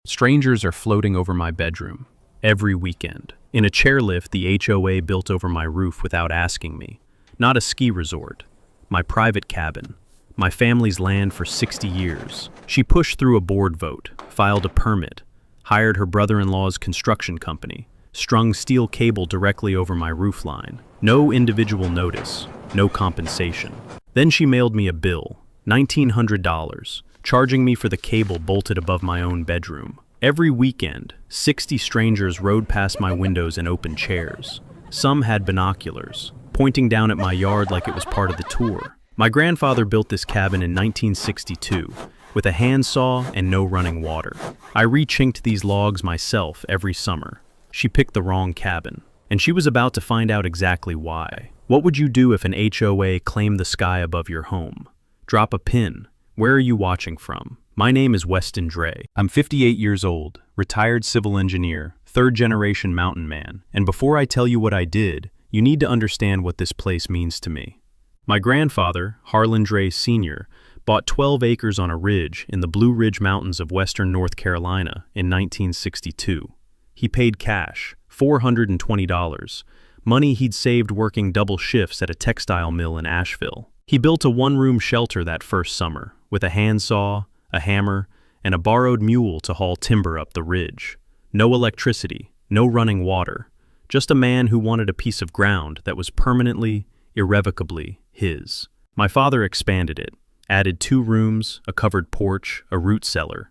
Strangers are floating over my bedroom every weekend. In a chairlift the HOA built over my roof without asking me. Not a ski resort. My private cabin. My family's land for 60 years. She pushed through a board vote, filed a permit, hired her brother-in-law's construction company, strung steel cable directly over my roofline. No individual notice, no compensation. Then she mailed me a bill, $1,900, charging me for the cable bolted above my own bedroom. Every weekend, 60 strangers rode past my windows in open chairs. Some had binoculars, pointing down at my yard like it was part of the tour. My grandfather built this cabin in 1962, with a handsaw and no running water. I re-chinked these logs myself every summer. She picked the wrong cabin, and she was about to find out exactly why. What would you do if an HOA claimed the sky above your home? Drop a pin. Where are you watching from? My name is Weston Dray. I'm 58 years old, retired civil engineer, third-generation mountain man, and before I tell you what I did, you need to understand what this place means to me. My grandfather, Harlan Dray Sr., bought 12 acres on a ridge in the Blue Ridge Mountains of western North Carolina in 1962. He paid cash, $420, money he'd saved working double shifts at a textile mill in Asheville. He built a one-room shelter that first summer, with a handsaw, a hammer, and a borrowed mule to haul timber up the ridge. No electricity, no running water, just a man who wanted a piece of ground that was permanently, irrevocably his. My father expanded it, added 2 rooms, a covered porch, a root cellar.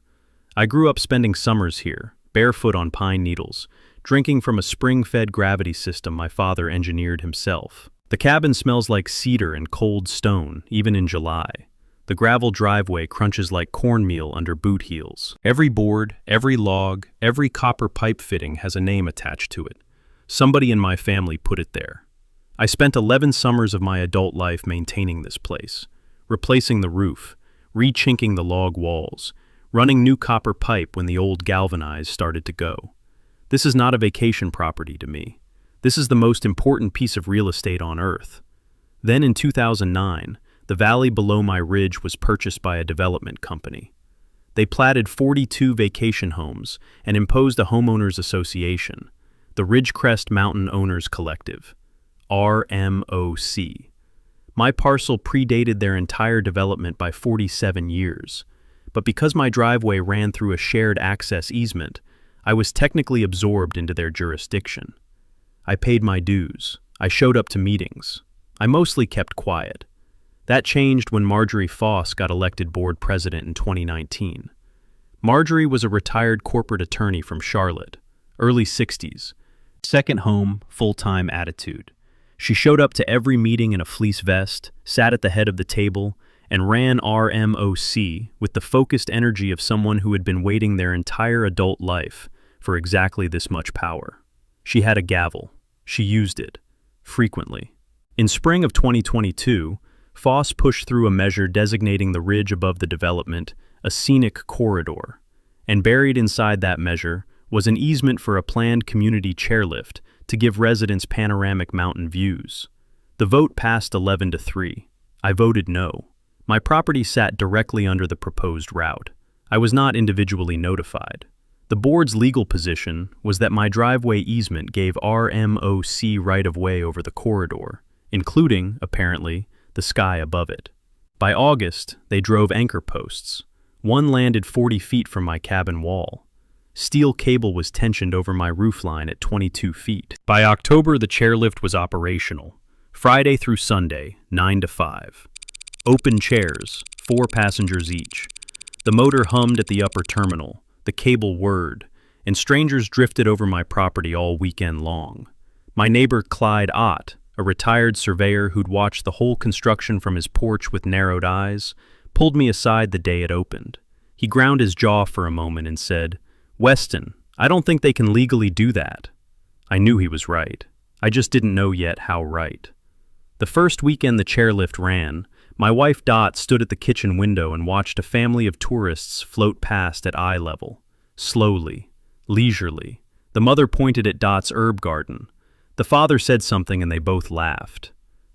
I grew up spending summers here, barefoot on pine needles, drinking from a spring-fed gravity system my father engineered himself. The cabin smells like cedar and cold stone, even in July. The gravel driveway crunches like cornmeal under boot heels. Every board, every log, every copper pipe fitting has a name attached to it. Somebody in my family put it there. I spent 11 summers of my adult life maintaining this place, replacing the roof, re-chinking the log walls, running new copper pipe when the old galvanized started to go. This is not a vacation property to me. This is the most important piece of real estate on earth. Then in 2009, the valley below my ridge was purchased by a development company. They platted 42 vacation homes and imposed a homeowners association, the Ridgecrest Mountain Owners Collective, RMOC. My parcel predated their entire development by 47 years, but because my driveway ran through a shared access easement, I was technically absorbed into their jurisdiction. I paid my dues. I showed up to meetings. I mostly kept quiet. That changed when Marjorie Foss got elected board president in 2019. Marjorie was a retired corporate attorney from Charlotte, early 60s. Second home, full-time attitude. She showed up to every meeting in a fleece vest, sat at the head of the table, and ran RMOC with the focused energy of someone who had been waiting their entire adult life for exactly this much power. She had a gavel. She used it, frequently. In spring of 2022, Foss pushed through a measure designating the ridge above the development a scenic corridor, and buried inside that measure was an easement for a planned community chairlift to give residents panoramic mountain views. The vote passed 11-3. I voted no. My property sat directly under the proposed route. I was not individually notified. The board's legal position was that my driveway easement gave RMOC right-of-way over the corridor, including, apparently, the sky above it. By August, they drove anchor posts. One landed 40 feet from my cabin wall. Steel cable was tensioned over my roofline at 22 feet. By October, the chairlift was operational. Friday through Sunday, 9 to 5. Open chairs, 4 passengers each. The motor hummed at the upper terminal. The cable whirred, and strangers drifted over my property all weekend long. My neighbor Clyde Ott, a retired surveyor who'd watched the whole construction from his porch with narrowed eyes, pulled me aside the day it opened. He ground his jaw for a moment and said, "Weston, I don't think they can legally do that." I knew he was right. I just didn't know yet how right. The first weekend the chairlift ran, my wife Dot stood at the kitchen window and watched a family of tourists float past at eye level, slowly, leisurely. The mother pointed at Dot's herb garden. The father said something and they both laughed.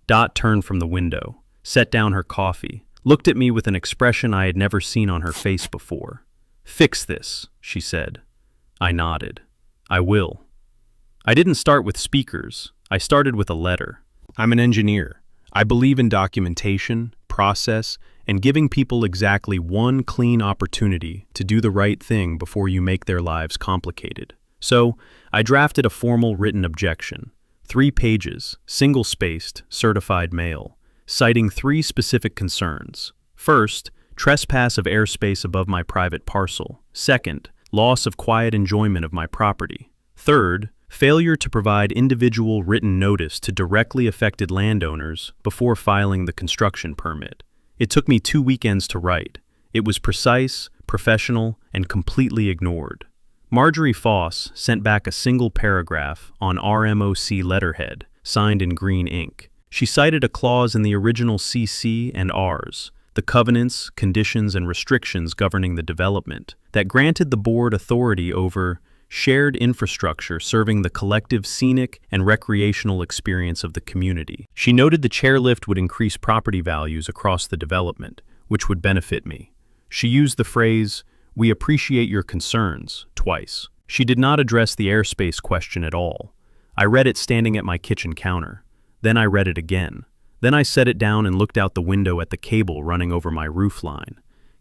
Dot turned from the window, set down her coffee, looked at me with an expression I had never seen on her face before. "Fix this," she said. I nodded. "I will." I didn't start with speakers. I started with a letter. I'm an engineer. I believe in documentation, process, and giving people exactly one clean opportunity to do the right thing before you make their lives complicated. So, I drafted a formal written objection, 3 pages, single-spaced, certified mail, citing 3 specific concerns. First, trespass of airspace above my private parcel. Second, loss of quiet enjoyment of my property. Third, failure to provide individual written notice to directly affected landowners before filing the construction permit. It took me 2 weekends to write. It was precise, professional, and completely ignored. Marjorie Foss sent back a single paragraph on RMOC letterhead, signed in green ink. She cited a clause in the original CC and Rs, the covenants, conditions, and restrictions governing the development, that granted the board authority over shared infrastructure serving the collective scenic and recreational experience of the community. She noted the chairlift would increase property values across the development, which would benefit me. She used the phrase, "We appreciate your concerns," twice. She did not address the airspace question at all. I read it standing at my kitchen counter. Then I read it again. Then I set it down and looked out the window at the cable running over my roofline,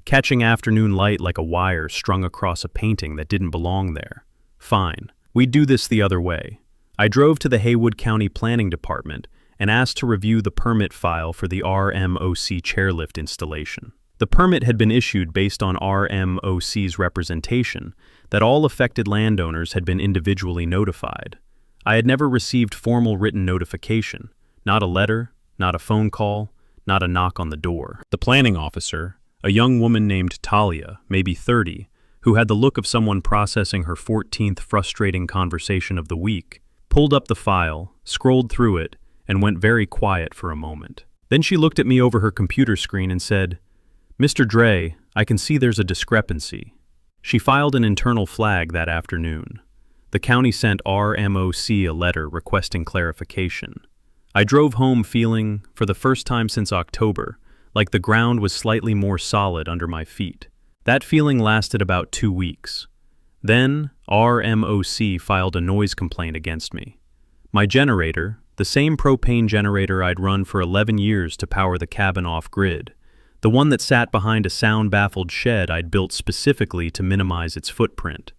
catching afternoon light like a wire strung across a painting that didn't belong there. Fine. We'd do this the other way. I drove to the Haywood County Planning Department and asked to review the permit file for the RMOC chairlift installation. The permit had been issued based on RMOC's representation that all affected landowners had been individually notified. I had never received formal written notification, not a letter, not a phone call, not a knock on the door. The planning officer, a young woman named Talia, maybe 30, who had the look of someone processing her 14th frustrating conversation of the week, pulled up the file, scrolled through it, and went very quiet for a moment. Then she looked at me over her computer screen and said, "Mr. Dray, I can see there's a discrepancy." She filed an internal flag that afternoon. The county sent RMOC a letter requesting clarification. I drove home feeling, for the first time since October, like the ground was slightly more solid under my feet. That feeling lasted about 2 weeks. Then, RMOC filed a noise complaint against me. My generator, the same propane generator I'd run for 11 years to power the cabin off-grid, the one that sat behind a sound-baffled shed I'd built specifically to minimize its footprint,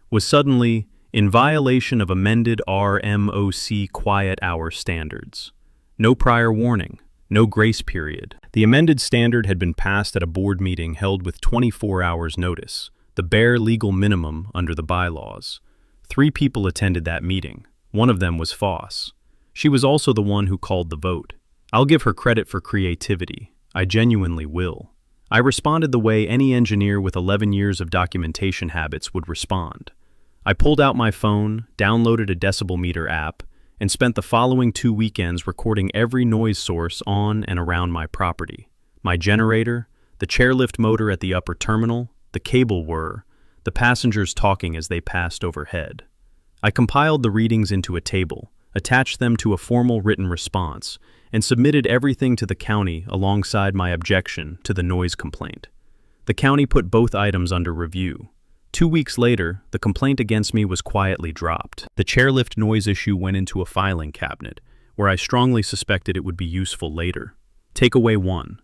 was suddenly in violation of amended RMOC quiet hour standards. No prior warning. No grace period. The amended standard had been passed at a board meeting held with 24 hours notice, the bare legal minimum under the bylaws. 3 people attended that meeting. One of them was Foss. She was also the one who called the vote. I'll give her credit for creativity. I genuinely will. I responded the way any engineer with 11 years of documentation habits would respond. I pulled out my phone, downloaded a decibel meter app, and spent the following 2 weekends recording every noise source on and around my property. My generator, the chairlift motor at the upper terminal, the cable whir, the passengers talking as they passed overhead. I compiled the readings into a table, attached them to a formal written response, and submitted everything to the county alongside my objection to the noise complaint. The county put both items under review. 2 weeks later, the complaint against me was quietly dropped. The chairlift noise issue went into a filing cabinet, where I strongly suspected it would be useful later. Takeaway 1.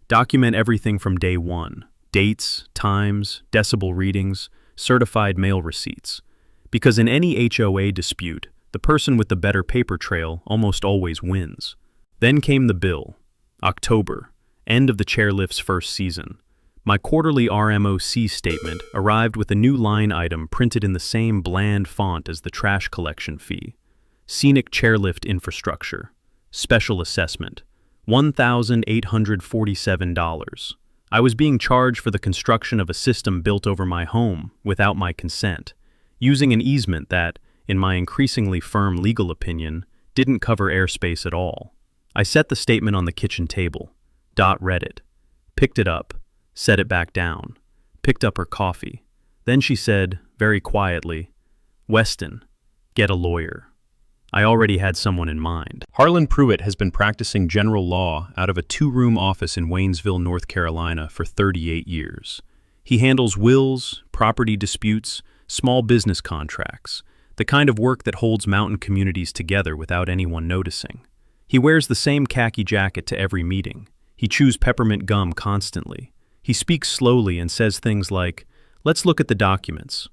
Document everything from day 1. Dates, times, decibel readings, certified mail receipts. Because in any HOA dispute, the person with the better paper trail almost always wins. Then came the bill. October, end of the chairlift's first season. My quarterly RMOC statement arrived with a new line item printed in the same bland font as the trash collection fee. Scenic chairlift infrastructure. Special assessment. $1,847. I was being charged for the construction of a system built over my home without my consent, using an easement that, in my increasingly firm legal opinion, didn't cover airspace at all. I set the statement on the kitchen table. Dot read it. Picked it up. Set it back down, picked up her coffee. Then she said, very quietly, "Weston, get a lawyer." I already had someone in mind. Harlan Pruitt has been practicing general law out of a 2-room office in Waynesville, North Carolina for 38 years. He handles wills, property disputes, small business contracts, the kind of work that holds mountain communities together without anyone noticing. He wears the same khaki jacket to every meeting. He chews peppermint gum constantly. He speaks slowly and says things like, "Let's look at the documents."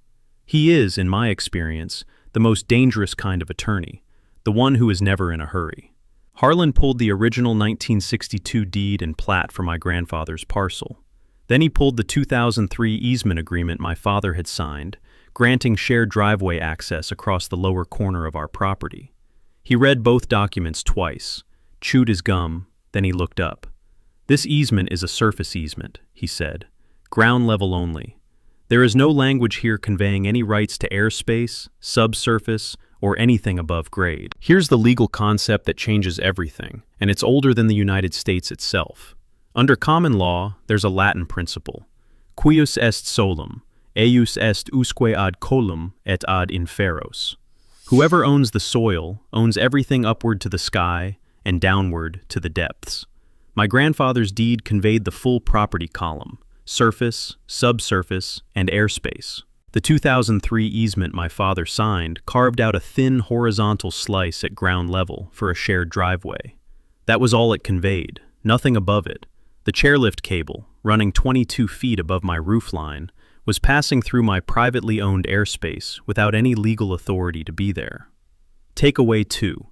He is, in my experience, the most dangerous kind of attorney, the one who is never in a hurry. Harlan pulled the original 1962 deed and plat for my grandfather's parcel. Then he pulled the 2003 easement agreement my father had signed, granting shared driveway access across the lower corner of our property. He read both documents twice, chewed his gum, then he looked up. "This easement is a surface easement," he said. "Ground level only. There is no language here conveying any rights to airspace, subsurface, or anything above grade. Here's the legal concept that changes everything, and it's older than the United States itself. Under common law, there's a Latin principle. Cuius est solum, eius est usque ad colum et ad inferos. Whoever owns the soil owns everything upward to the sky and downward to the depths. My grandfather's deed conveyed the full property column, surface, subsurface, and airspace. The 2003 easement my father signed carved out a thin horizontal slice at ground level for a shared driveway. That was all it conveyed, nothing above it. The chairlift cable, running 22 feet above my roofline, was passing through my privately owned airspace without any legal authority to be there. Takeaway 2.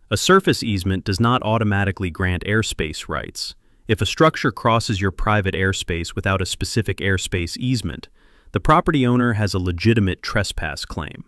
A surface easement does not automatically grant airspace rights. If a structure crosses your private airspace without a specific airspace easement, the property owner has a legitimate trespass claim.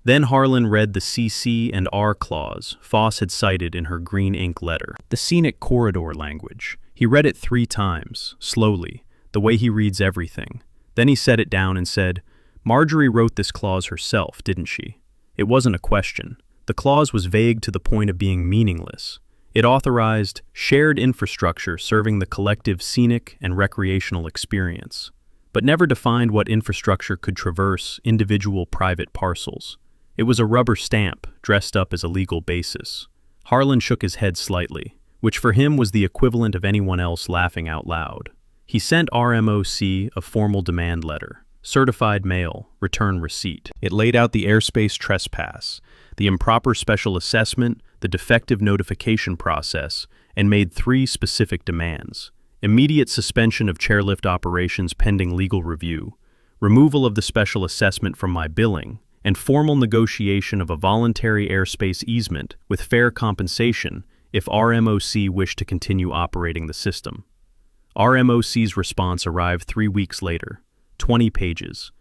Then Harlan read the CC and R clause Foss had cited in her green ink letter, the scenic corridor language. He read it 3 times, slowly, the way he reads everything. Then he set it down and said, "Marjorie wrote this clause herself, didn't she?" It wasn't a question. The clause was vague to the point of being meaningless. It authorized shared infrastructure serving the collective scenic and recreational experience, but never defined what infrastructure could traverse individual private parcels. It was a rubber stamp dressed up as a legal basis. Harlan shook his head slightly, which for him was the equivalent of anyone else laughing out loud. He sent RMOC a formal demand letter, certified mail, return receipt. It laid out the airspace trespass, the improper special assessment, the defective notification process, and made 3 specific demands: immediate suspension of chairlift operations pending legal review, removal of the special assessment from my billing, and formal negotiation of a voluntary airspace easement with fair compensation if RMOC wished to continue operating the system. RMOC's response arrived 3 weeks later, 20 pages.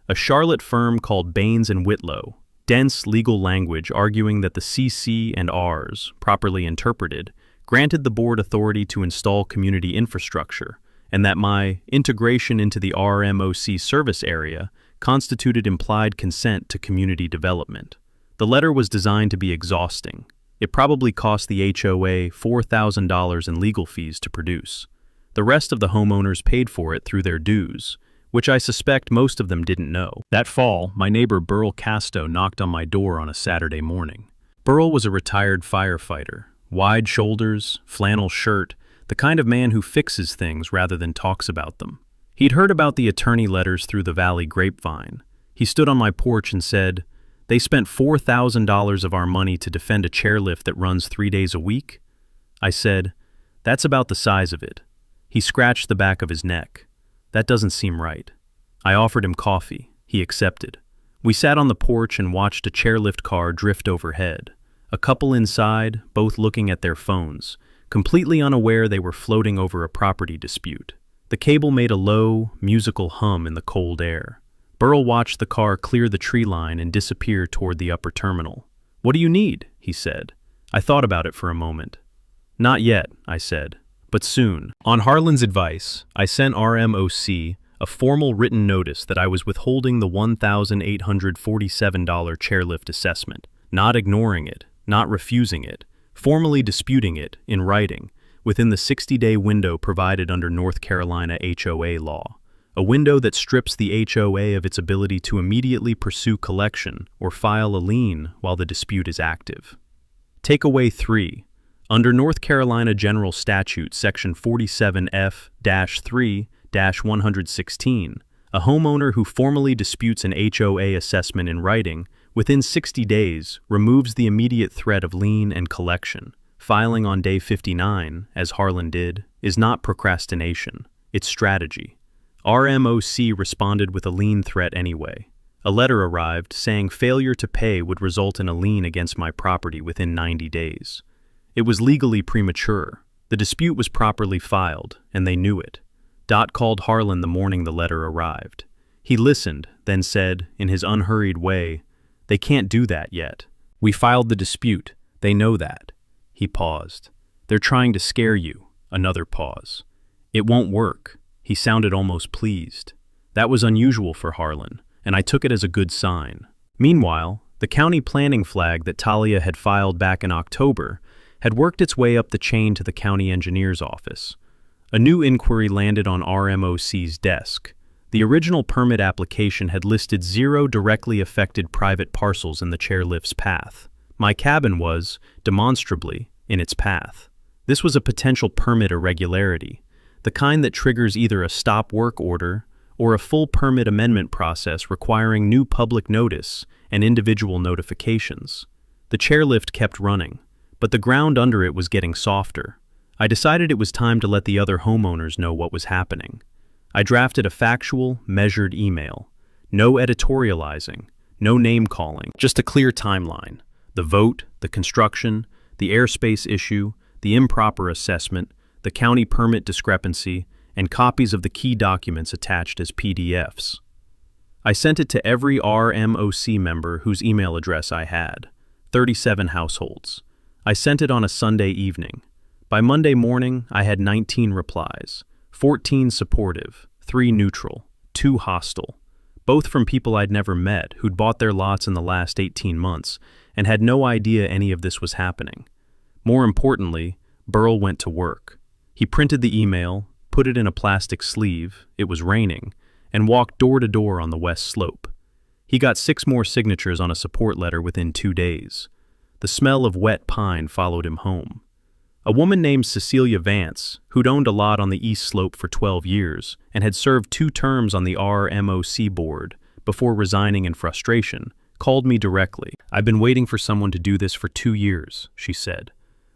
A Charlotte firm called Baines and Whitlow, dense legal language arguing that the CC and Rs, properly interpreted, granted the board authority to install community infrastructure, and that my integration into the RMOC service area constituted implied consent to community development. The letter was designed to be exhausting. It probably cost the HOA $4,000 in legal fees to produce. The rest of the homeowners paid for it through their dues, which I suspect most of them didn't know. That fall, my neighbor Burl Casto knocked on my door on a Saturday morning. Burl was a retired firefighter, wide shoulders, flannel shirt, the kind of man who fixes things rather than talks about them. He'd heard about the attorney letters through the Valley grapevine. He stood on my porch and said, "They spent $4,000 of our money to defend a chairlift that runs 3 days a week?" I said, "That's about the size of it." He scratched the back of his neck. "That doesn't seem right." I offered him coffee. He accepted. We sat on the porch and watched a chairlift car drift overhead. A couple inside, both looking at their phones, completely unaware they were floating over a property dispute. The cable made a low, musical hum in the cold air. Burl watched the car clear the tree line and disappear toward the upper terminal. "What do you need?" he said. I thought about it for a moment. "Not yet," I said, "but soon." On Harlan's advice, I sent RMOC a formal written notice that I was withholding the $1,847 chairlift assessment, not ignoring it, not refusing it, formally disputing it in writing within the 60-day window provided under North Carolina HOA law, a window that strips the HOA of its ability to immediately pursue collection or file a lien while the dispute is active. Takeaway 3. Under North Carolina General Statute Section 47F-3-116, A homeowner who formally disputes an HOA assessment in writing within 60 days removes the immediate threat of lien and collection. Filing on day 59, as Harlan did, is not procrastination, it's strategy. RMOC responded with a lien threat anyway. A letter arrived saying failure to pay would result in a lien against my property within 90 days. It was legally premature. The dispute was properly filed, and they knew it. Dot called Harlan the morning the letter arrived. He listened, then said, in his unhurried way, "They can't do that yet. We filed the dispute. They know that." He paused. "They're trying to scare you." Another pause. "It won't work." He sounded almost pleased. That was unusual for Harlan, and I took it as a good sign. Meanwhile, the county planning flag that Talia had filed back in October had worked its way up the chain to the county engineer's office. A new inquiry landed on RMOC's desk. The original permit application had listed 0 directly affected private parcels in the chairlift's path. My cabin was, demonstrably, in its path. This was a potential permit irregularity, the kind that triggers either a stop work order or a full permit amendment process requiring new public notice and individual notifications. The chairlift kept running, but the ground under it was getting softer. I decided it was time to let the other homeowners know what was happening. I drafted a factual, measured email. No editorializing, no name-calling, just a clear timeline. The vote, the construction, the airspace issue, the improper assessment, the county permit discrepancy, and copies of the key documents attached as PDFs. I sent it to every RMOC member whose email address I had, 37 households. I sent it on a Sunday evening. By Monday morning, I had 19 replies, 14 supportive, 3 neutral, 2 hostile, both from people I'd never met who'd bought their lots in the last 18 months and had no idea any of this was happening. More importantly, Burl went to work. He printed the email, put it in a plastic sleeve, it was raining, and walked door to door on the west slope. He got 6 more signatures on a support letter within 2 days. The smell of wet pine followed him home. A woman named Cecilia Vance, who'd owned a lot on the east slope for 12 years and had served 2 terms on the RMOC board before resigning in frustration, called me directly. "I've been waiting for someone to do this for 2 years, she said.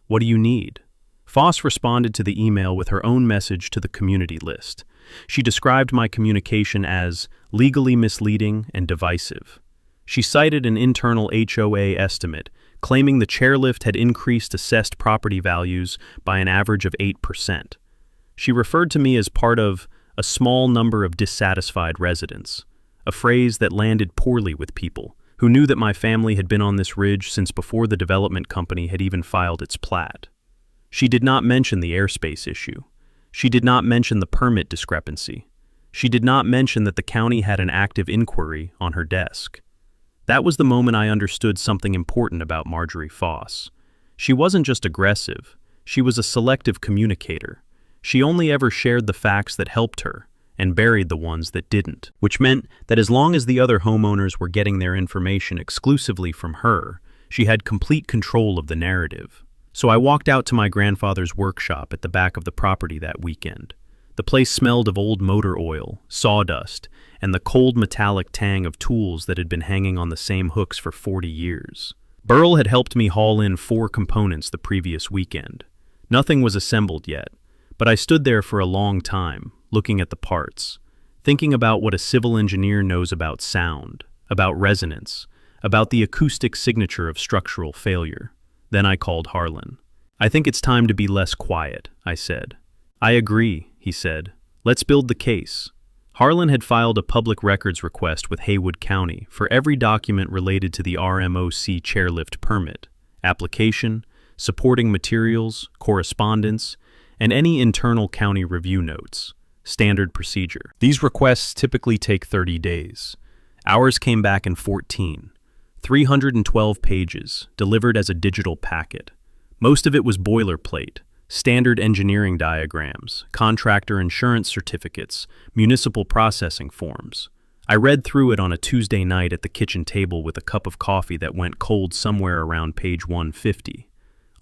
"What do you need?" Foss responded to the email with her own message to the community list. She described my communication as legally misleading and divisive. She cited an internal HOA estimate, claiming the chairlift had increased assessed property values by an average of 8%. She referred to me as part of a small number of dissatisfied residents, a phrase that landed poorly with people who knew that my family had been on this ridge since before the development company had even filed its plat. She did not mention the airspace issue. She did not mention the permit discrepancy. She did not mention that the county had an active inquiry on her desk. That was the moment I understood something important about Marjorie Foss. She wasn't just aggressive, she was a selective communicator. She only ever shared the facts that helped her and buried the ones that didn't, which meant that as long as the other homeowners were getting their information exclusively from her, she had complete control of the narrative. So I walked out to my grandfather's workshop at the back of the property that weekend. The place smelled of old motor oil, sawdust, and the cold metallic tang of tools that had been hanging on the same hooks for 40 years. Burl had helped me haul in 4 components the previous weekend. Nothing was assembled yet, but I stood there for a long time, looking at the parts, thinking about what a civil engineer knows about sound, about resonance, about the acoustic signature of structural failure. Then I called Harlan. "I think it's time to be less quiet," I said. "I agree," he said. "Let's build the case." Harlan had filed a public records request with Haywood County for every document related to the RMOC chairlift permit, application, supporting materials, correspondence, and any internal county review notes. Standard procedure. These requests typically take 30 days. Ours came back in 14. 312 pages, delivered as a digital packet. Most of it was boilerplate, standard engineering diagrams, contractor insurance certificates, municipal processing forms. I read through it on a Tuesday night at the kitchen table with a cup of coffee that went cold somewhere around page 150.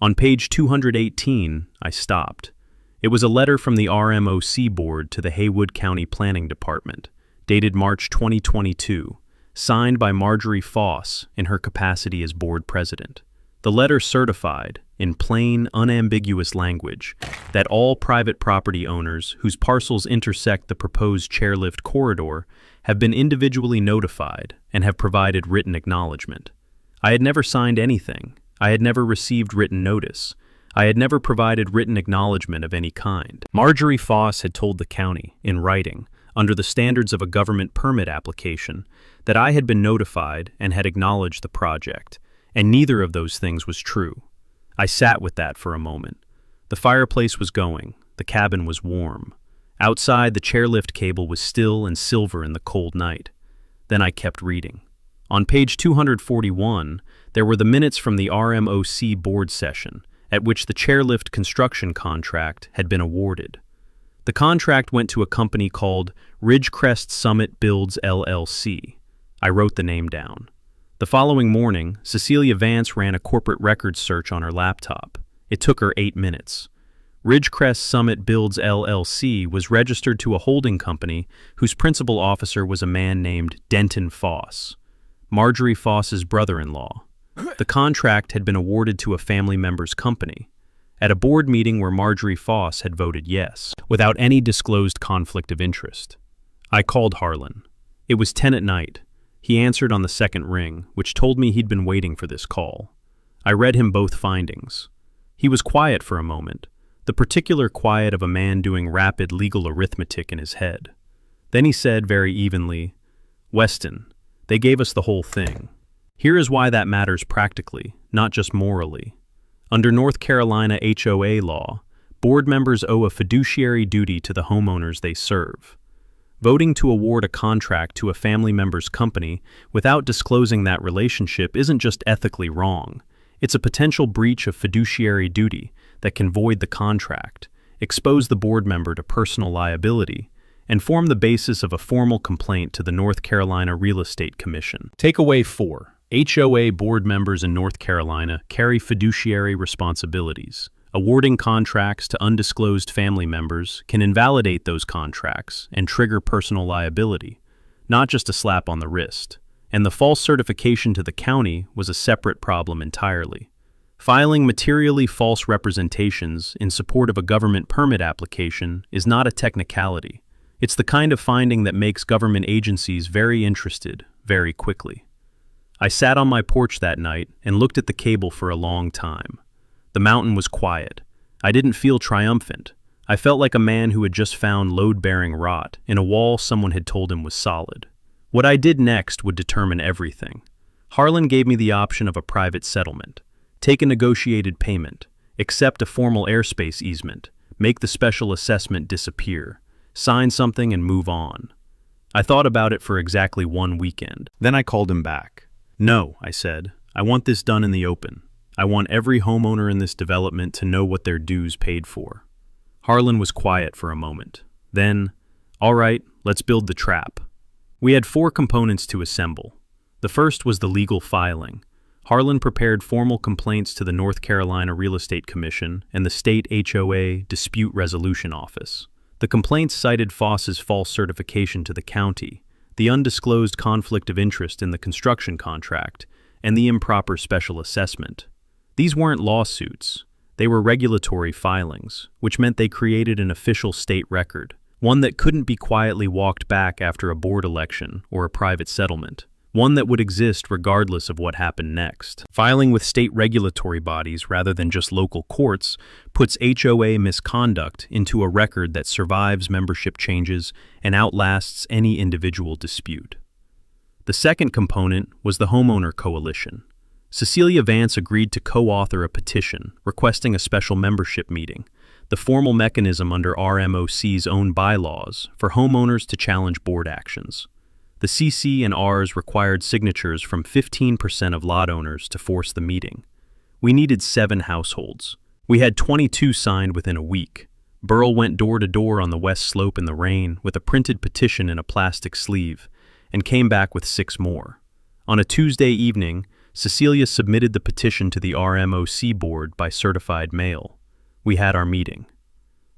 On page 218, I stopped. It was a letter from the RMOC board to the Haywood County Planning Department, dated March 2022, signed by Marjorie Foss in her capacity as board president. The letter certified, in plain, unambiguous language, that all private property owners whose parcels intersect the proposed chairlift corridor have been individually notified and have provided written acknowledgement. I had never signed anything. I had never received written notice. I had never provided written acknowledgement of any kind. Marjorie Foss had told the county, in writing, under the standards of a government permit application, that I had been notified and had acknowledged the project, and neither of those things was true. I sat with that for a moment. The fireplace was going. The cabin was warm. Outside, the chairlift cable was still and silver in the cold night. Then I kept reading. On page 241, there were the minutes from the RMOC board session, at which the chairlift construction contract had been awarded. The contract went to a company called Ridgecrest Summit Builds LLC. I wrote the name down. The following morning, Cecilia Vance ran a corporate records search on her laptop. It took her 8 minutes. Ridgecrest Summit Builds LLC was registered to a holding company whose principal officer was a man named Denton Foss, Marjorie Foss's brother-in-law. The contract had been awarded to a family member's company, at a board meeting where Marjorie Foss had voted yes, without any disclosed conflict of interest. I called Harlan. It was 10 at night. He answered on the second ring, which told me he'd been waiting for this call. I read him both findings. He was quiet for a moment, the particular quiet of a man doing rapid legal arithmetic in his head. Then he said very evenly, "Weston, they gave us the whole thing. Here is why that matters practically, not just morally. Under North Carolina HOA law, board members owe a fiduciary duty to the homeowners they serve. Voting to award a contract to a family member's company without disclosing that relationship isn't just ethically wrong. It's a potential breach of fiduciary duty that can void the contract, expose the board member to personal liability, and form the basis of a formal complaint to the North Carolina Real Estate Commission." Takeaway 4. HOA board members in North Carolina carry fiduciary responsibilities. Awarding contracts to undisclosed family members can invalidate those contracts and trigger personal liability, not just a slap on the wrist. And the false certification to the county was a separate problem entirely. Filing materially false representations in support of a government permit application is not a technicality. It's the kind of finding that makes government agencies very interested, very quickly. I sat on my porch that night and looked at the cable for a long time. The mountain was quiet. I didn't feel triumphant. I felt like a man who had just found load-bearing rot in a wall someone had told him was solid. What I did next would determine everything. Harlan gave me the option of a private settlement, take a negotiated payment, accept a formal airspace easement, make the special assessment disappear, sign something and move on. I thought about it for exactly 1 weekend. Then I called him back. "No," I said, "I want this done in the open. I want every homeowner in this development to know what their dues paid for." Harlan was quiet for a moment. Then, "All right, let's build the trap." We had 4 components to assemble. The first was the legal filing. Harlan prepared formal complaints to the North Carolina Real Estate Commission and the State HOA Dispute Resolution Office. The complaints cited Foss's false certification to the county, the undisclosed conflict of interest in the construction contract, and the improper special assessment. These weren't lawsuits. They were regulatory filings, which meant they created an official state record, one that couldn't be quietly walked back after a board election or a private settlement, one that would exist regardless of what happened next. Filing with state regulatory bodies rather than just local courts puts HOA misconduct into a record that survives membership changes and outlasts any individual dispute. The second component was the homeowner coalition. Cecilia Vance agreed to co-author a petition requesting a special membership meeting, the formal mechanism under RMOC's own bylaws for homeowners to challenge board actions. The CC and Rs required signatures from 15% of lot owners to force the meeting. We needed 7 households. We had 22 signed within a week. Burl went door to door on the west slope in the rain with a printed petition in a plastic sleeve and came back with 6 more. On a Tuesday evening, Cecilia submitted the petition to the RMOC board by certified mail. We had our meeting.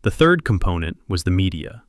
The third component was the media.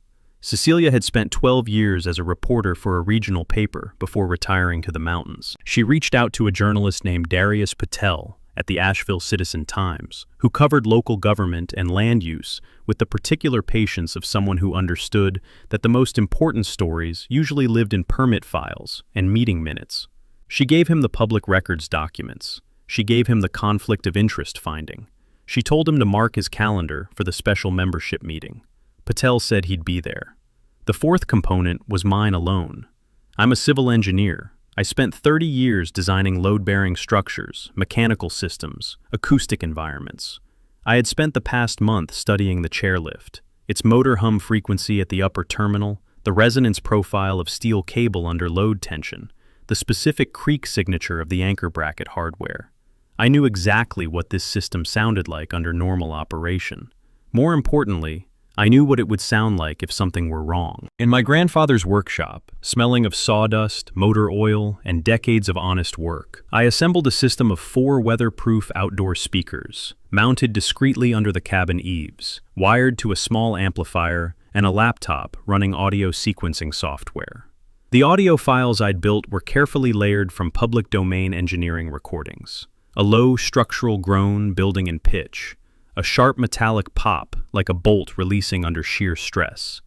Cecilia had spent 12 years as a reporter for a regional paper before retiring to the mountains. She reached out to a journalist named Darius Patel at the Asheville Citizen-Times, who covered local government and land use with the particular patience of someone who understood that the most important stories usually lived in permit files and meeting minutes. She gave him the public records documents. She gave him the conflict of interest finding. She told him to mark his calendar for the special membership meeting. Patel said he'd be there. The fourth component was mine alone. I'm a civil engineer. I spent 30 years designing load-bearing structures, mechanical systems, acoustic environments. I had spent the past month studying the chairlift, its motor hum frequency at the upper terminal, the resonance profile of steel cable under load tension, the specific creak signature of the anchor bracket hardware. I knew exactly what this system sounded like under normal operation. More importantly, I knew what it would sound like if something were wrong. In my grandfather's workshop, smelling of sawdust, motor oil, and decades of honest work, I assembled a system of 4 weatherproof outdoor speakers, mounted discreetly under the cabin eaves, wired to a small amplifier, and a laptop running audio sequencing software. The audio files I'd built were carefully layered from public domain engineering recordings. A low structural groan building in pitch, a sharp metallic pop like a bolt releasing under sheer stress,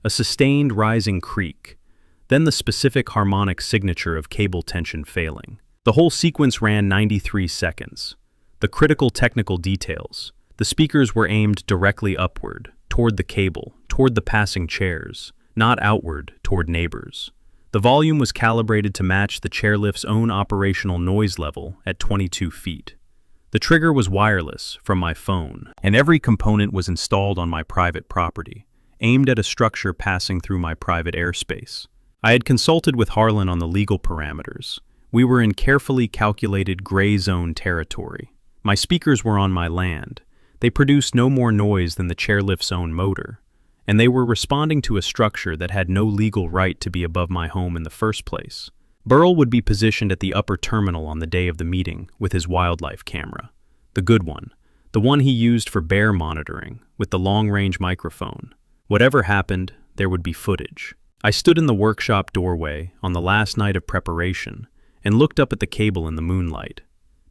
a sustained rising creak, then the specific harmonic signature of cable tension failing. The whole sequence ran 93 seconds. The critical technical details. The speakers were aimed directly upward, toward the cable, toward the passing chairs, not outward, toward neighbors. The volume was calibrated to match the chairlift's own operational noise level at 22 feet. The trigger was wireless from my phone, and every component was installed on my private property, aimed at a structure passing through my private airspace. I had consulted with Harlan on the legal parameters. We were in carefully calculated gray zone territory. My speakers were on my land. They produced no more noise than the chairlift's own motor, and they were responding to a structure that had no legal right to be above my home in the first place. Burl would be positioned at the upper terminal on the day of the meeting with his wildlife camera. The good one. The one he used for bear monitoring, with the long-range microphone. Whatever happened, there would be footage. I stood in the workshop doorway on the last night of preparation and looked up at the cable in the moonlight.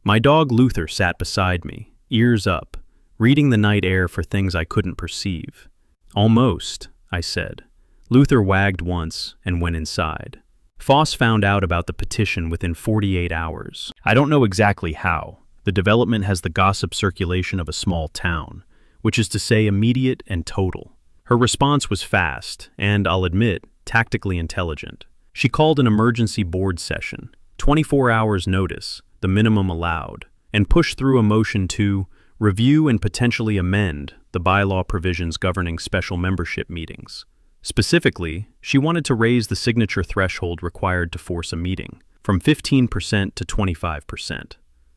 My dog Luther sat beside me, ears up, reading the night air for things I couldn't perceive. "Almost," I said. Luther wagged once and went inside. Foss found out about the petition within 48 hours. I don't know exactly how. The development has the gossip circulation of a small town, which is to say immediate and total. Her response was fast and, I'll admit, tactically intelligent. She called an emergency board session, 24 hours notice, the minimum allowed, and pushed through a motion to review and potentially amend the bylaw provisions governing special membership meetings. Specifically, she wanted to raise the signature threshold required to force a meeting from 15% to 25%,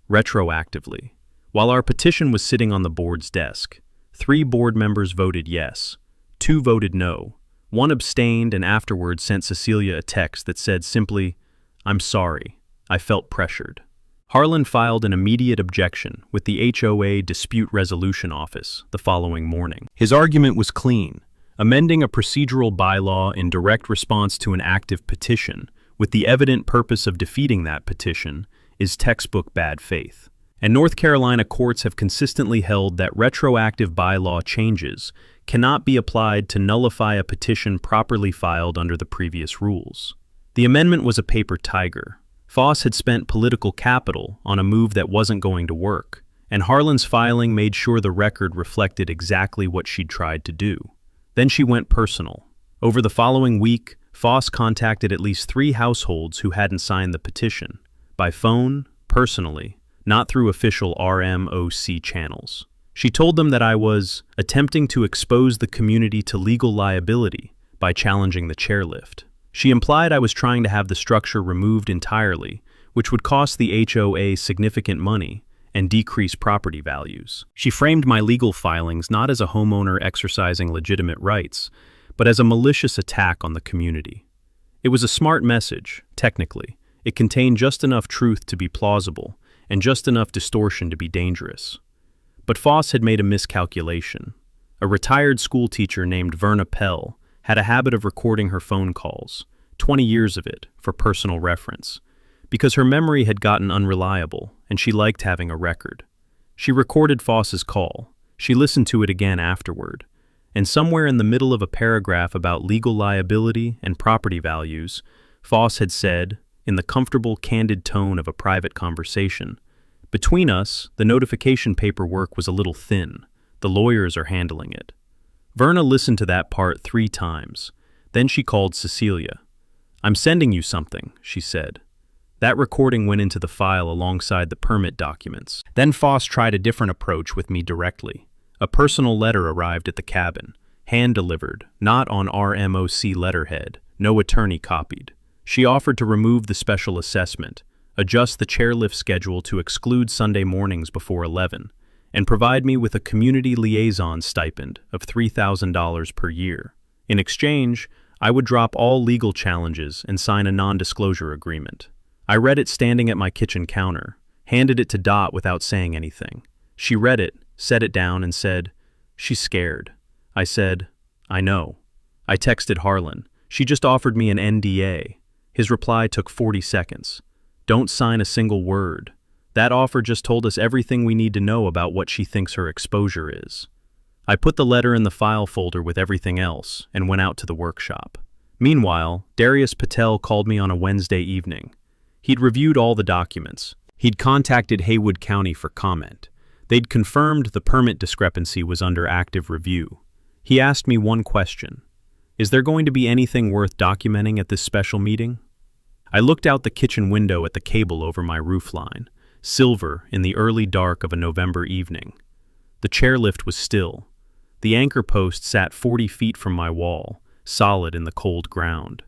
retroactively. While our petition was sitting on the board's desk, 3 board members voted yes, 2 voted no, 1 abstained and afterwards sent Cecilia a text that said simply, "I'm sorry, I felt pressured." Harlan filed an immediate objection with the HOA Dispute Resolution Office the following morning. His argument was clean. Amending a procedural bylaw in direct response to an active petition, with the evident purpose of defeating that petition, is textbook bad faith. And North Carolina courts have consistently held that retroactive bylaw changes cannot be applied to nullify a petition properly filed under the previous rules. The amendment was a paper tiger. Foss had spent political capital on a move that wasn't going to work, and Harlan's filing made sure the record reflected exactly what she'd tried to do. Then she went personal. Over the following week, Foss contacted at least 3 households who hadn't signed the petition, by phone, personally, not through official RMOC channels. She told them that I was attempting to expose the community to legal liability by challenging the chairlift. She implied I was trying to have the structure removed entirely, which would cost the HOA significant money and decrease property values. She framed my legal filings not as a homeowner exercising legitimate rights, but as a malicious attack on the community. It was a smart message, technically. It contained just enough truth to be plausible, and just enough distortion to be dangerous. But Foss had made a miscalculation. A retired schoolteacher named Verna Pell had a habit of recording her phone calls, 20 years of it, for personal reference, because her memory had gotten unreliable and she liked having a record. She recorded Foss's call. She listened to it again afterward, and somewhere in the middle of a paragraph about legal liability and property values, Foss had said, in the comfortable, candid tone of a private conversation, "Between us, the notification paperwork was a little thin. The lawyers are handling it." Verna listened to that part 3 times. Then she called Cecilia. "I'm sending you something," she said. That recording went into the file alongside the permit documents. Then Foss tried a different approach with me directly. A personal letter arrived at the cabin, hand-delivered, not on RMOC letterhead, no attorney copied. She offered to remove the special assessment, adjust the chairlift schedule to exclude Sunday mornings before 11, and provide me with a community liaison stipend of $3,000 per year. In exchange, I would drop all legal challenges and sign a non-disclosure agreement. I read it standing at my kitchen counter, handed it to Dot without saying anything. She read it, set it down, and said, "She's scared." I said, "I know." I texted Harlan. She just offered me an NDA. His reply took 40 seconds. "Don't sign a single word. That offer just told us everything we need to know about what she thinks her exposure is." I put the letter in the file folder with everything else and went out to the workshop. Meanwhile, Darius Patel called me on a Wednesday evening. He'd reviewed all the documents. He'd contacted Haywood County for comment. They'd confirmed the permit discrepancy was under active review. He asked me one question. "Is there going to be anything worth documenting at this special meeting?" I looked out the kitchen window at the cable over my roofline, silver in the early dark of a November evening. The chairlift was still. The anchor post sat 40 feet from my wall, solid in the cold ground.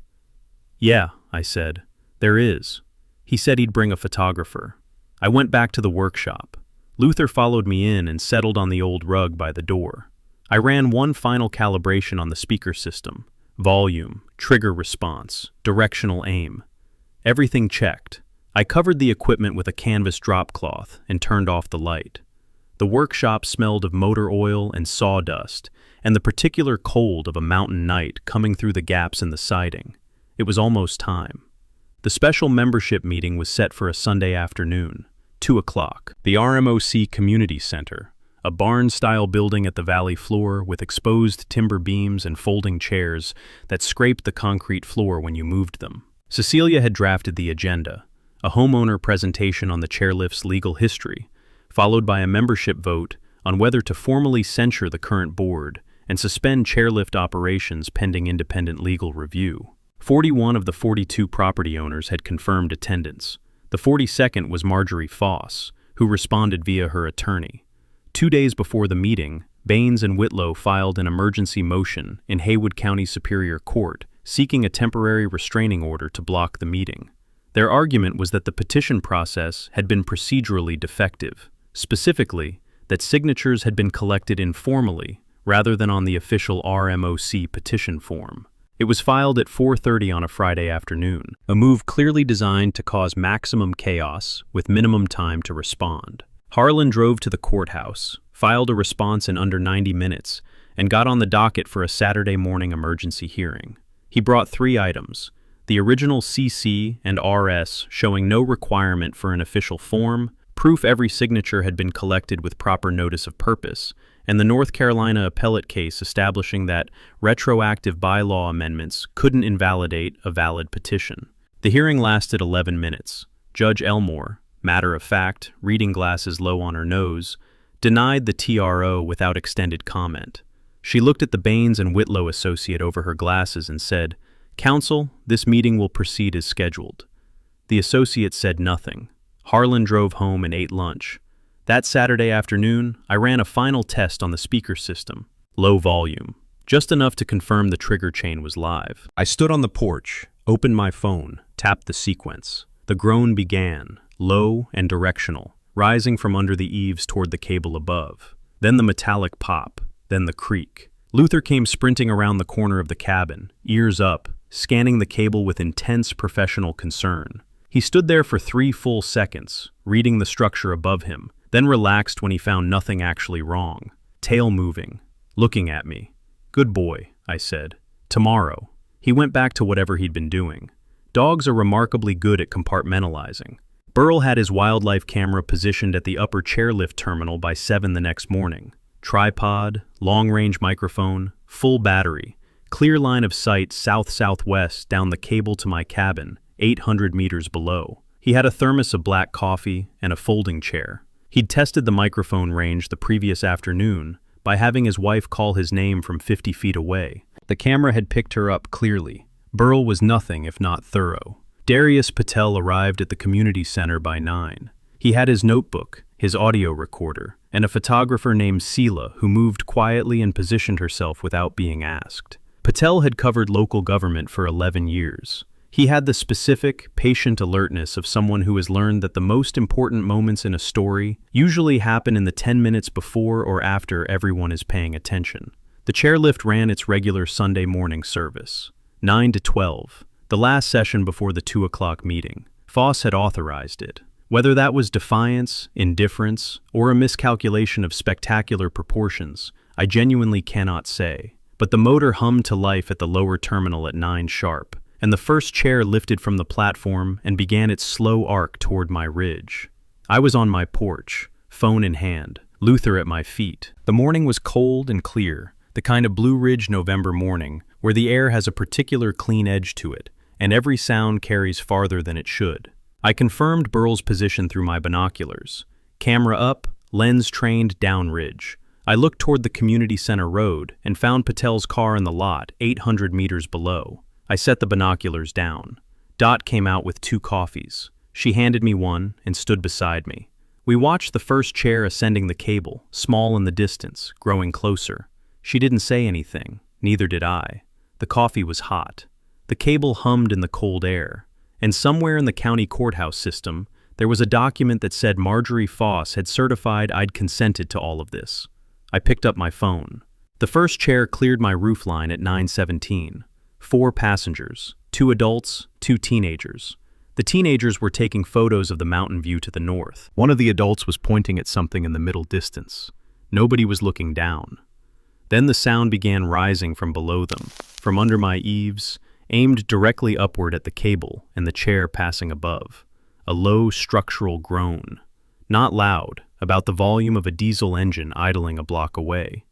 "Yeah," I said, "there is." He said he'd bring a photographer. I went back to the workshop. Luther followed me in and settled on the old rug by the door. I ran one final calibration on the speaker system: volume, trigger response, directional aim. Everything checked. I covered the equipment with a canvas drop cloth and turned off the light. The workshop smelled of motor oil and sawdust, and the particular cold of a mountain night coming through the gaps in the siding. It was almost time. The special membership meeting was set for a Sunday afternoon, 2 o'clock. The RMOC Community Center, a barn-style building at the valley floor with exposed timber beams and folding chairs that scraped the concrete floor when you moved them. Cecilia had drafted the agenda, a homeowner presentation on the chairlift's legal history, followed by a membership vote on whether to formally censure the current board and suspend chairlift operations pending independent legal review. 41 of the 42 property owners had confirmed attendance. The 42nd was Marjorie Foss, who responded via her attorney. 2 days before the meeting, Baines and Whitlow filed an emergency motion in Haywood County Superior Court seeking a temporary restraining order to block the meeting. Their argument was that the petition process had been procedurally defective, specifically that signatures had been collected informally rather than on the official RMOC petition form. It was filed at 4:30 on a Friday afternoon, a move clearly designed to cause maximum chaos with minimum time to respond. Harlan drove to the courthouse, filed a response in under 90 minutes, and got on the docket for a Saturday morning emergency hearing. He brought 3 items: the original CC and RS showing no requirement for an official form, proof every signature had been collected with proper notice of purpose, and the North Carolina appellate case establishing that retroactive bylaw amendments couldn't invalidate a valid petition. The hearing lasted 11 minutes. Judge Elmore, matter of fact, reading glasses low on her nose, denied the TRO without extended comment. She looked at the Baines and Whitlow associate over her glasses and said, "Counsel, this meeting will proceed as scheduled." The associate said nothing. Harlan drove home and ate lunch. That Saturday afternoon, I ran a final test on the speaker system. Low volume, just enough to confirm the trigger chain was live. I stood on the porch, opened my phone, tapped the sequence. The groan began, low and directional, rising from under the eaves toward the cable above. Then the metallic pop, then the creak. Luther came sprinting around the corner of the cabin, ears up, scanning the cable with intense professional concern. He stood there for 3 full seconds, reading the structure above him, then relaxed when he found nothing actually wrong. Tail moving, looking at me. "Good boy," I said. Tomorrow. He went back to whatever he'd been doing. Dogs are remarkably good at compartmentalizing. Burl had his wildlife camera positioned at the upper chairlift terminal by 7 the next morning. Tripod, long-range microphone, full battery, clear line of sight south-southwest down the cable to my cabin, 800 meters below. He had a thermos of black coffee and a folding chair. He'd tested the microphone range the previous afternoon by having his wife call his name from 50 feet away. The camera had picked her up clearly. Burl was nothing if not thorough. Darius Patel arrived at the community center by 9. He had his notebook, his audio recorder, and a photographer named Sela who moved quietly and positioned herself without being asked. Patel had covered local government for 11 years. He had the specific, patient alertness of someone who has learned that the most important moments in a story usually happen in the 10 minutes before or after everyone is paying attention. The chairlift ran its regular Sunday morning service, 9 to 12, the last session before the 2 o'clock meeting. Foss had authorized it. Whether that was defiance, indifference, or a miscalculation of spectacular proportions, I genuinely cannot say. But the motor hummed to life at the lower terminal at 9 sharp, and the first chair lifted from the platform and began its slow arc toward my ridge. I was on my porch, phone in hand, Luther at my feet. The morning was cold and clear, the kind of Blue Ridge November morning where the air has a particular clean edge to it, and every sound carries farther than it should. I confirmed Burl's position through my binoculars. Camera up, lens trained down ridge. I looked toward the community center road and found Patel's car in the lot, 800 meters below. I set the binoculars down. Dot came out with 2 coffees. She handed me one and stood beside me. We watched the first chair ascending the cable, small in the distance, growing closer. She didn't say anything, neither did I. The coffee was hot. The cable hummed in the cold air. And somewhere in the county courthouse system, there was a document that said Marjorie Foss had certified I'd consented to all of this. I picked up my phone. The first chair cleared my roofline at 9:17. 4 passengers, 2 adults, 2 teenagers. The teenagers were taking photos of the mountain view to the north. One of the adults was pointing at something in the middle distance. Nobody was looking down. Then the sound began rising from below them, from under my eaves, aimed directly upward at the cable and the chair passing above. A low structural groan. Not loud, about the volume of a diesel engine idling a block away,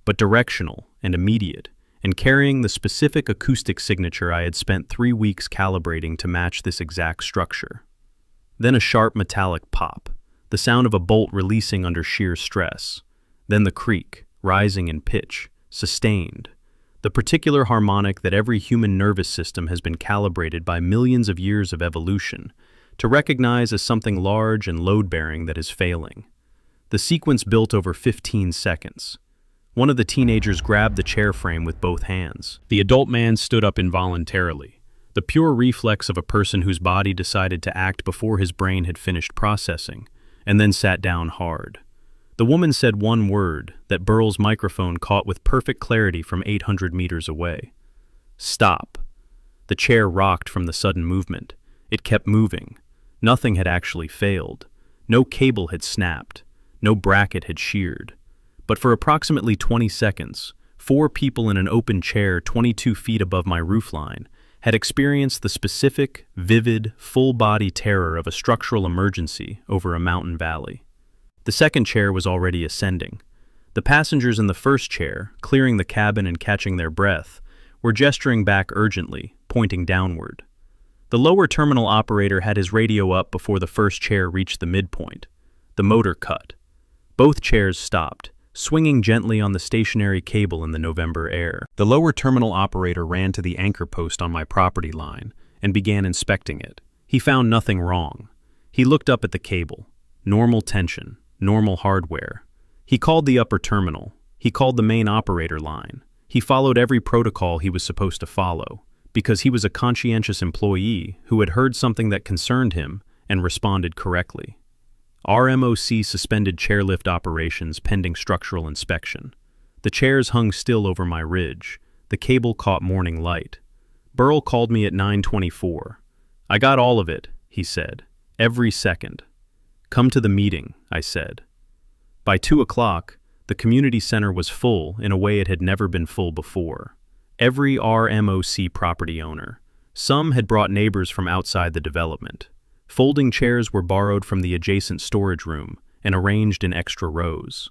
but directional and immediate, and carrying the specific acoustic signature I had spent 3 weeks calibrating to match this exact structure. Then a sharp metallic pop, the sound of a bolt releasing under sheer stress. Then the creak, rising in pitch, sustained. The particular harmonic that every human nervous system has been calibrated by millions of years of evolution to recognize as something large and load-bearing that is failing. The sequence built over 15 seconds. One of the teenagers grabbed the chair frame with both hands. The adult man stood up involuntarily, the pure reflex of a person whose body decided to act before his brain had finished processing, and then sat down hard. The woman said one word that Burl's microphone caught with perfect clarity from 800 meters away. Stop. The chair rocked from the sudden movement. It kept moving. Nothing had actually failed. No cable had snapped. No bracket had sheared. But for approximately 20 seconds, 4 people in an open chair 22 feet above my roofline had experienced the specific, vivid, full-body terror of a structural emergency over a mountain valley. The second chair was already ascending. The passengers in the first chair, clearing the cabin and catching their breath, were gesturing back urgently, pointing downward. The lower terminal operator had his radio up before the first chair reached the midpoint. The motor cut. Both chairs stopped, swinging gently on the stationary cable in the November air. The lower terminal operator ran to the anchor post on my property line and began inspecting it. He found nothing wrong. He looked up at the cable. Normal tension. Normal hardware. He called the upper terminal. He called the main operator line. He followed every protocol he was supposed to follow, because he was a conscientious employee who had heard something that concerned him and responded correctly. RMOC suspended chairlift operations pending structural inspection. The chairs hung still over my ridge. The cable caught morning light. Burl called me at 9:24. I got all of it, he said. Every second. Come to the meeting, I said. By 2 o'clock, the community center was full in a way it had never been full before. every RMOC property owner. Some had brought neighbors from outside the development. Folding chairs were borrowed from the adjacent storage room and arranged in extra rows.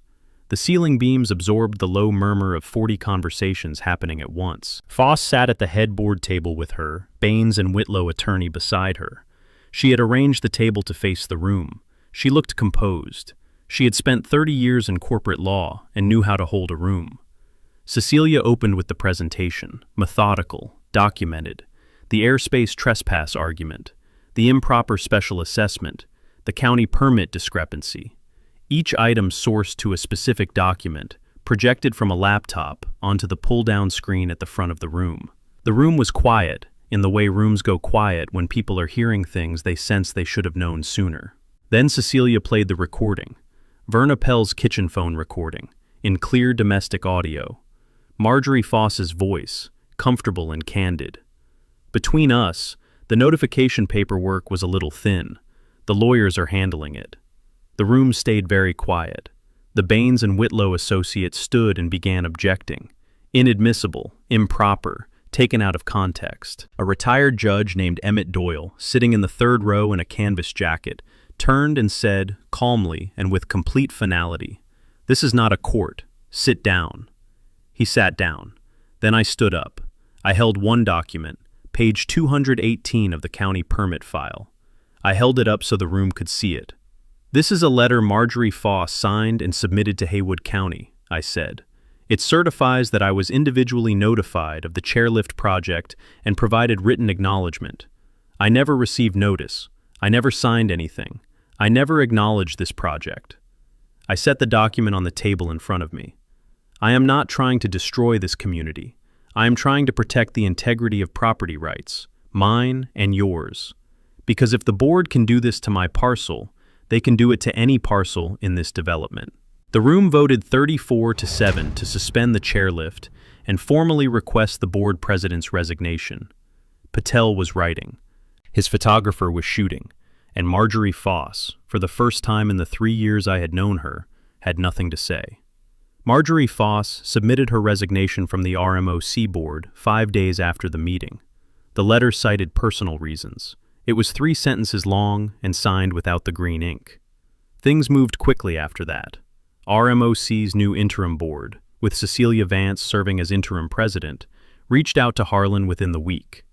The ceiling beams absorbed the low murmur of 40 conversations happening at once. Foss sat at the headboard table with her, Baines and Whitlow attorney beside her. She had arranged the table to face the room. She looked composed. She had spent 30 years in corporate law and knew how to hold a room. Cecilia opened with the presentation, methodical, documented, the airspace trespass argument, the improper special assessment, the county permit discrepancy. Each item sourced to a specific document, projected from a laptop onto the pull-down screen at the front of the room. The room was quiet, in the way rooms go quiet when people are hearing things they sense they should have known sooner. Then Cecilia played the recording, Verna Pell's kitchen phone recording, in clear domestic audio. Marjorie Foss's voice, comfortable and candid. Between us, the notification paperwork was a little thin. The lawyers are handling it. The room stayed very quiet. The Baines and Whitlow associates stood and began objecting. Inadmissible, improper, taken out of context. A retired judge named Emmett Doyle, sitting in the third row in a canvas jacket, turned and said, calmly and with complete finality, "This is not a court. Sit down." He sat down. Then I stood up. I held one document, page 218 of the county permit file. I held it up so the room could see it. "This is a letter Marjorie Foss signed and submitted to Haywood County," I said. "It certifies that I was individually notified of the Chairlift project and provided written acknowledgement. I never received notice. I never signed anything. I never acknowledged this project." I set the document on the table in front of me. "I am not trying to destroy this community. I am trying to protect the integrity of property rights, mine and yours. Because if the board can do this to my parcel, they can do it to any parcel in this development." The room voted 34-7 to suspend the chairlift and formally request the board president's resignation. Patel was writing. His photographer was shooting, and Marjorie Foss, for the first time in the 3 years I had known her, had nothing to say. Marjorie Foss submitted her resignation from the RMOC board 5 days after the meeting. The letter cited personal reasons. It was 3 sentences long and signed without the green ink. Things moved quickly after that. RMOC's new interim board, with Cecilia Vance serving as interim president, reached out to Harlan within the week.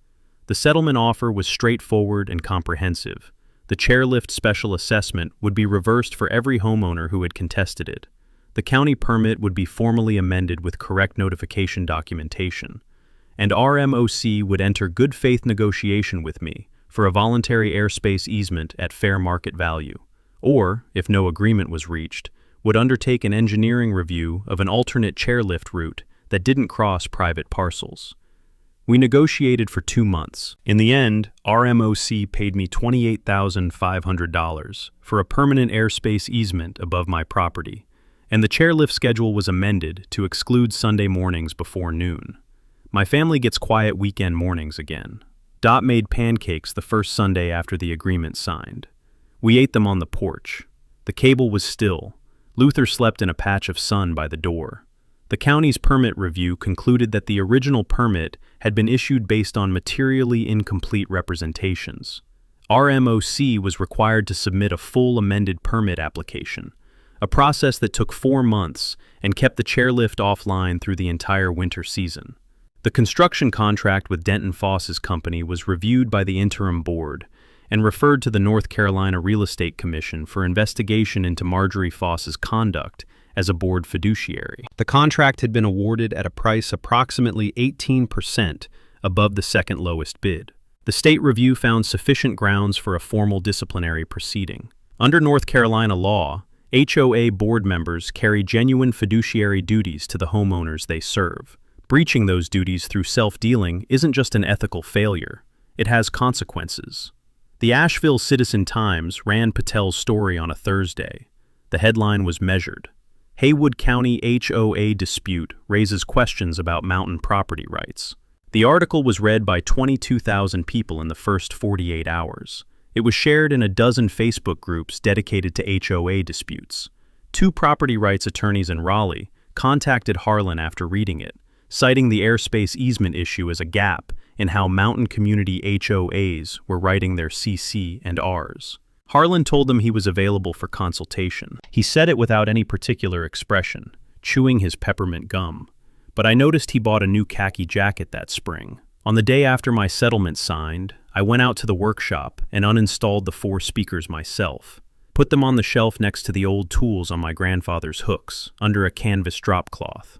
The settlement offer was straightforward and comprehensive. The chairlift special assessment would be reversed for every homeowner who had contested it. The county permit would be formally amended with correct notification documentation. And RMOC would enter good faith negotiation with me for a voluntary airspace easement at fair market value, or, if no agreement was reached, would undertake an engineering review of an alternate chairlift route that didn't cross private parcels. We negotiated for 2 months. In the end, RMOC paid me $28,500 for a permanent airspace easement above my property, and the chairlift schedule was amended to exclude Sunday mornings before noon. My family gets quiet weekend mornings again. Dot made pancakes the first Sunday after the agreement signed. We ate them on the porch. The cable was still. Luther slept in a patch of sun by the door. The county's permit review concluded that the original permit had been issued based on materially incomplete representations. RMOC was required to submit a full amended permit application, a process that took 4 months and kept the chairlift offline through the entire winter season. The construction contract with Denton Foss's company was reviewed by the interim board and referred to the North Carolina Real Estate Commission for investigation into Marjorie Foss's conduct as a board fiduciary. The contract had been awarded at a price approximately 18% above the second lowest bid. The state review found sufficient grounds for a formal disciplinary proceeding. Under North Carolina law, HOA board members carry genuine fiduciary duties to the homeowners they serve. Breaching those duties through self-dealing isn't just an ethical failure, it has consequences. The Asheville Citizen-Times ran Patel's story on a Thursday. The headline was measured. Haywood County HOA dispute raises questions about mountain property rights. The article was read by 22,000 people in the first 48 hours. It was shared in a dozen Facebook groups dedicated to HOA disputes. 2 property rights attorneys in Raleigh contacted Harlan after reading it, citing the airspace easement issue as a gap in how mountain community HOAs were writing their CC and Rs. Harlan told them he was available for consultation. He said it without any particular expression, chewing his peppermint gum. But I noticed he bought a new khaki jacket that spring. On the day after my settlement signed, I went out to the workshop and uninstalled the 4 speakers myself. Put them on the shelf next to the old tools on my grandfather's hooks, under a canvas drop cloth.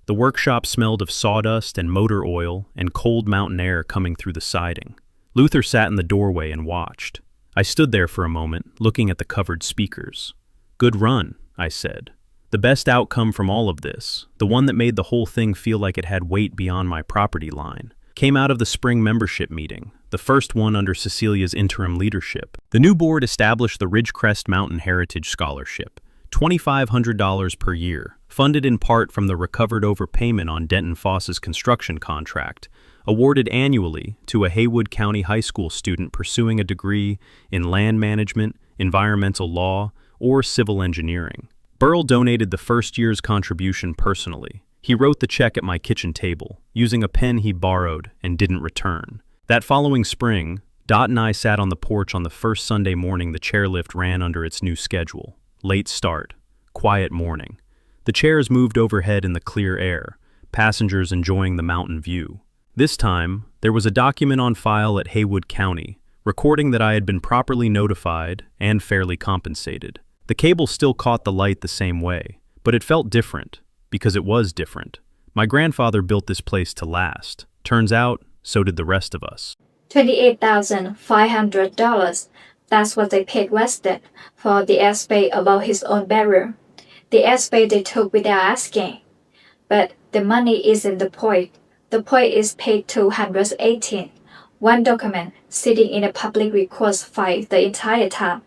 The workshop smelled of sawdust and motor oil and cold mountain air coming through the siding. Luther sat in the doorway and watched. I stood there for a moment, looking at the covered speakers. "Good run," I said. The best outcome from all of this, the one that made the whole thing feel like it had weight beyond my property line, came out of the spring membership meeting, the first one under Cecilia's interim leadership. The new board established the Ridgecrest Mountain Heritage Scholarship, $2,500 per year, funded in part from the recovered overpayment on Denton Foss's construction contract, awarded annually to a Haywood County High School student pursuing a degree in land management, environmental law, or civil engineering. Burl donated the first year's contribution personally. He wrote the check at my kitchen table, using a pen he borrowed and didn't return. That following spring, Dot and I sat on the porch on the first Sunday morning the chairlift ran under its new schedule. Late start, quiet morning. The chairs moved overhead in the clear air, passengers enjoying the mountain view. This time, there was a document on file at Haywood County, recording that I had been properly notified and fairly compensated. The cable still caught the light the same way, but it felt different, because it was different. My grandfather built this place to last. Turns out, so did the rest of us. $28,500. That's what they paid Weston for the airspace above his own bedroom. The airspace they took without asking. But the money isn't the point. The point is page 218. One document sitting in a public records file the entire time.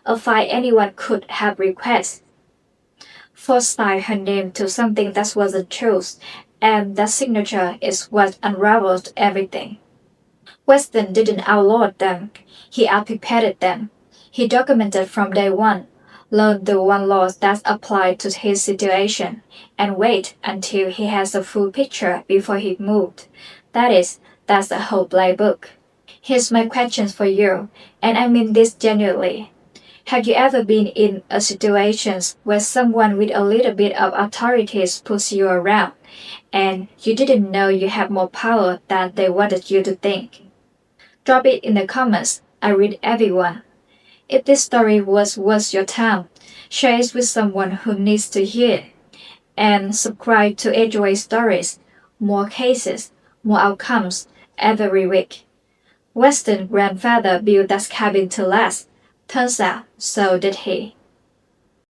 A file anyone could have requested. Forced her name to something that wasn't true, and that signature is what unraveled everything. Weston didn't outlaw them. He outprepared them. He documented from day one, learned the one law that applied to his situation, and wait until he has a full picture before he moved. That's the whole playbook. Here's my question for you, and I mean this genuinely. Have you ever been in a situation where someone with a little bit of authority pushes you around, and you didn't know you had more power than they wanted you to think? Drop it in the comments. I read everyone. If this story was worth your time, share it with someone who needs to hear it. And subscribe to HOA Stories. More cases, more outcomes every week. Weston's grandfather built that cabin to last. Turns out, so did he.